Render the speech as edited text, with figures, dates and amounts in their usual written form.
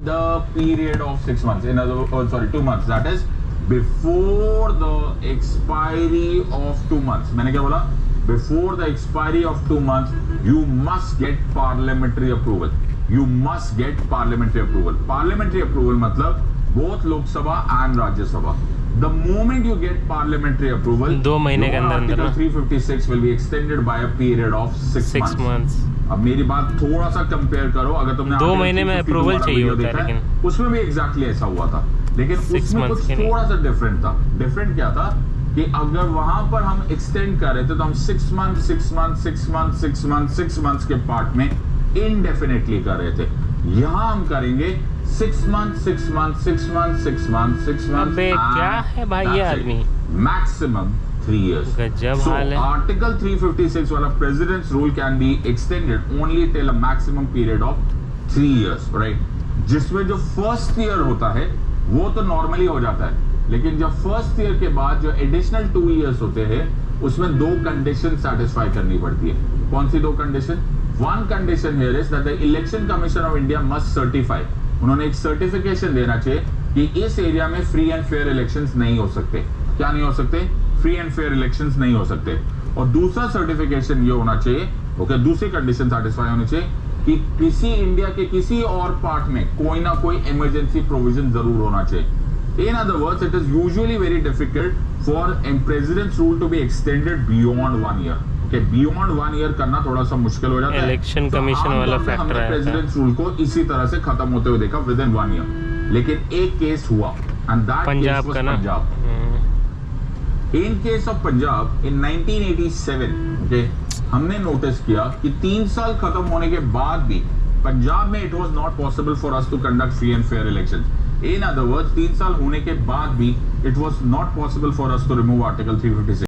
the period of 6 months, in other words, 2 months, that is before the expiry of 2 months. मैंने क्या बोला? Before the expiry of 2 months, you must get parliamentary approval. You must get parliamentary approval. Parliamentary approval मतलब both Lok Sabha and Rajya Sabha. The moment you get parliamentary approval, 2 महीने के अंदर Article 356 will be extended by a period of 6 months. अब मेरी बात थोड़ा सा compare करो, अगर तुमने 2 महीने में अप्रूवल चाहिए होता है, लेकिन उसमें भी एग्जैक्टली ऐसा हुआ था, लेकिन उसमें कुछ थोड़ा सा डिफरेंट था। डिफरेंट क्या था कि अगर वहां पर हम एक्सटेंड कर रहे थे तो हम 6 मंथ्स के पार्ट में इनडेफिनेटली कर रहे थे। यहां हम करेंगे 6 मंथ। अबे क्या है भाई ये आदमी, मैक्सिमम 3 years. गजब हाल है। Article 356 वाला President's rule can be extended only till a maximum period of 3 years, right? जिसमें जो फर्स्ट ईयर होता है वो तो नॉर्मली हो जाता है, लेकिन जब फर्स्ट ईयर के बाद जो एडिशनल 2 years होते हैं उसमें 2 कंडीशन सेटिस्फाई करनी पड़ती है। कौन सी 2 condition? One condition here is that the election commission of India must certify, उन्होंने एक सर्टिफिकेशन देना चाहिए कि इस एरिया में फ्री एंड फेयर इलेक्शंस नहीं हो सकते। क्या नहीं हो सकते? फ्री एंड फेयर इलेक्शंस नहीं हो सकते। और दूसरा सर्टिफिकेशन ये होना चाहिए, ओके, दूसरी कंडीशन सेटिस्फाई होनी चाहिए कि किसी इंडिया के किसी और पार्ट में कोई ना कोई इमरजेंसी प्रोविजन जरूर होना चाहिए। In other words, it is usually very difficult for a president's rule to be extended beyond 1 year। Okay, beyond 1 year करना थोड़ा सा मुश्किल हो जाता है। इलेक्शन कमीशन वाला फैक्टर है। प्रेसिडेंट्स रूल को इसी तरह से खत्म होते हुए देखा विद इन 1 year, लेकिन एक केस हुआ एंड दैट पंजाब का ना, in case of Punjab in 1987, okay, हमने नोटिस किया कि 3 साल खत्म होने के बाद भी पंजाब में it was not possible for us to conduct free and fair elections. In other words, 3 साल होने के बाद भी it was not possible for us to remove article 356।